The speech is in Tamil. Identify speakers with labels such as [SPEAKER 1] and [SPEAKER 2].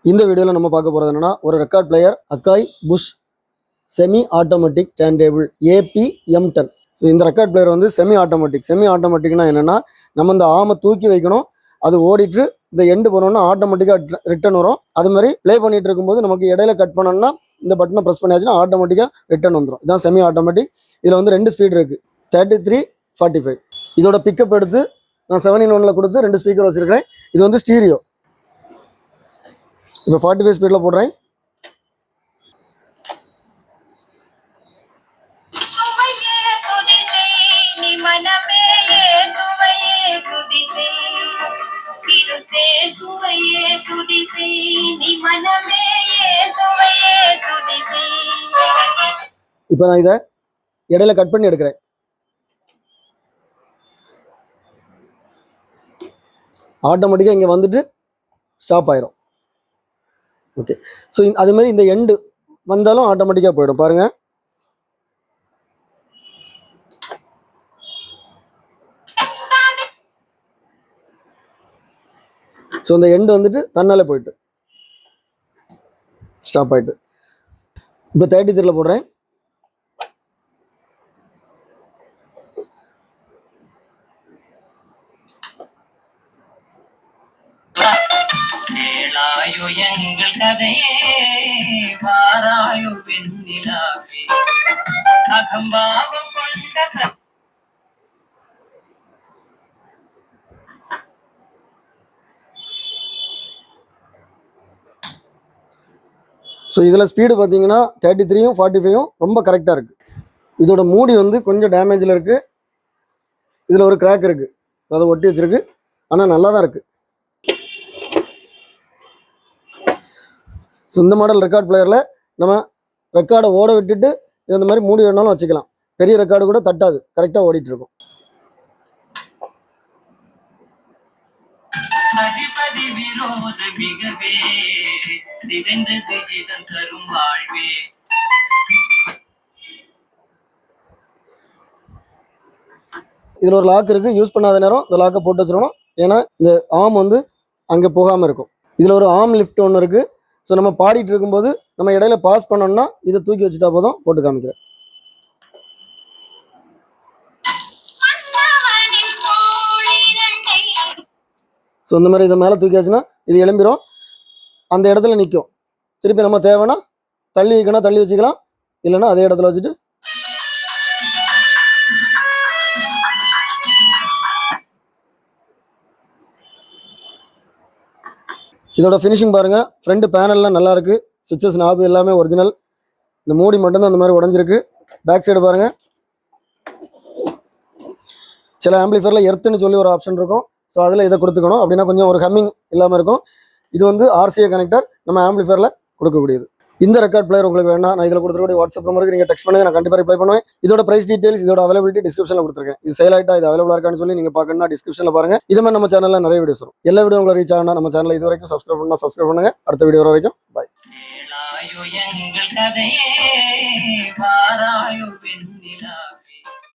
[SPEAKER 1] இந்த வீடியோல நம்ம பார்க்க போறது என்னன்னா, ஒரு ரெக்கார்ட் பிளேயர் அக்காய் புஷ் semi automatic turntable APM10. So இந்த ரெக்கார்ட் பிளேயர் வந்து செமி ஆட்டோமேட்டிக்னா என்னன்னா, நம்ம இந்த ஆமை தூக்கி வைக்கணும், அது ஓடிட்டு இந்த எண்டு போனோம்னா ஆட்டோமேட்டிக்காக ரிட்டர்ன் வரும். அது மாதிரி ப்ளே பண்ணிட்டு இருக்கும்போது நமக்கு இடையில கட் பண்ணோம்னா இந்த பட்டனை ப்ரெஸ் பண்ணியாச்சுன்னா ஆட்டோமேட்டிக்காக ரிட்டர்ன் வந்துடும். இதுதான் செமி ஆட்டோமேட்டிக். இதில் வந்து 2 ஸ்பீட் இருக்குது, 33, 45. இதோட பிக்கப் எடுத்து நான் 7-in-1 கொடுத்து 2 ஸ்பீக்கர் வச்சிருக்கேன். இது வந்து ஸ்டீரியோ. இப்போ 45 ஸ்பீடில் போடுறேன். இப்போ நான் இதை இடையில கட் பண்ணி எடுக்கிறேன். ஆட்டோமேட்டிக்காக இங்கே வந்துட்டு ஸ்டாப் ஆயிரும். ஓகே, ஸோ அது மாதிரி இந்த எண்டு வந்தாலும் ஆட்டோமேட்டிக்காக போயிடும். பாருங்க, ஸோ இந்த எண்டு வந்துட்டு தன்னாலே போயிட்டு ஸ்டாப் ஆயிட்டு. இப்போ 33 போடுறேன். ஸோ இதில் ஸ்பீடு பார்த்தீங்கன்னா 33யும் 45யும் ரொம்ப கரெக்டாக இருக்குது. இதோட மூடி வந்து கொஞ்சம் டேமேஜில் இருக்குது. இதில் ஒரு கிராக் இருக்குது, ஸோ அதை ஒட்டி வச்சுருக்கு. ஆனால் நல்லா தான் இருக்குது. ஸோ இந்த மாடல் ரெக்கார்ட் பிளேயரில் நம்ம ரெக்கார்டை ஓட விட்டுட்டு இந்த மாதிரி மூடி வேணாலும் வச்சுக்கலாம். பெரிய ரெக்கார்டு கூட தட்டாது, கரெக்டாக ஓடிட்டு இருக்கும். இதில் ஒரு லாக் இருக்குது, யூஸ் பண்ணாத நேரம் இந்த லாக்கை போட்டு வச்சிடணும். ஏன்னா இந்த ஆம் வந்து அங்கே போகாமல் இருக்கும். இதில் ஒரு ஆம் லிஃப்ட் ஒன்று இருக்குது. ஸோ நம்ம பாடிட்டு இருக்கும்போது நம்ம இடையில பாஸ் பண்ணோம்னா இதை தூக்கி வச்சுட்டா போதும். போட்டு காமிக்கிறேன். ஸோ இந்த மாதிரி இதை மேலே தூக்கியாச்சுன்னா இது எழும்பிடும், அந்த இடத்துல நிற்கும். திருப்பி நம்ம தேவைன்னா தள்ளி வைக்கணும், தள்ளி வச்சுக்கலாம். இல்லைன்னா அதே இடத்துல வச்சுட்டு இதோட ஃபினிஷிங் பாருங்கள். ஃப்ரண்ட் பேனல்லாம் நல்லா இருக்குது. சுவிட்சஸ் நாபு எல்லாமே ஒரிஜினல். இந்த மூடி மட்டும்தான் அந்த மாதிரி உடஞ்சிருக்கு. பேக் சைடு பாருங்கள். சில ஆம்பிளிஃபயரில் எர்த்துன்னு சொல்லி ஒரு ஆப்ஷன் இருக்கும். ஸோ அதில் இதை கொடுத்துக்கணும், அப்படின்னா கொஞ்சம் ஒரு ஹம்மிங் இல்லாமல் இருக்கும். இது வந்து RCA கனெக்டர், நம்ம ஆம்பிளிஃபயரில் கொடுக்கக்கூடியது. இந்த ரெக்கார்ட் பிளேயர் உங்களுக்கு வேணா நான் இதில் கொடுத்துருக்கூடிய வாட்ஸ்அப் நம்பருக்கு நீங்கள் டெக்ஸ்ட் பண்ணுங்க, நான் கண்டிப்பாக ரிப்ளை பண்ணுவேன். இதோட பிரைஸ் டீடைல்ஸ், இதோட அவைலபிலிட்டி டிஸ்கிரிப்ஷனில் கொடுத்துருக்கேன். இது சேல் ஆகிட்டா, இது அவைலபிளாக இருக்கான்னு சொல்லி நீங்கள் பார்க்கணும்னா டிஸ்கிரிப்ஷனில் பாருங்கள். இது மாதிரி நம்ம சேனலில் நிறைய வீடியோஸ் வரும். எல்லா வீடியோ உங்களை ரீச் ஆகணும். நம்ம சேனலில் இது வரைக்கும் சப்ஸ்கிரைப் பண்ணால் சப்ஸ்கிரைப் பண்ணுங்கள். அடுத்த வீடியோ வரைக்கும் பாய்.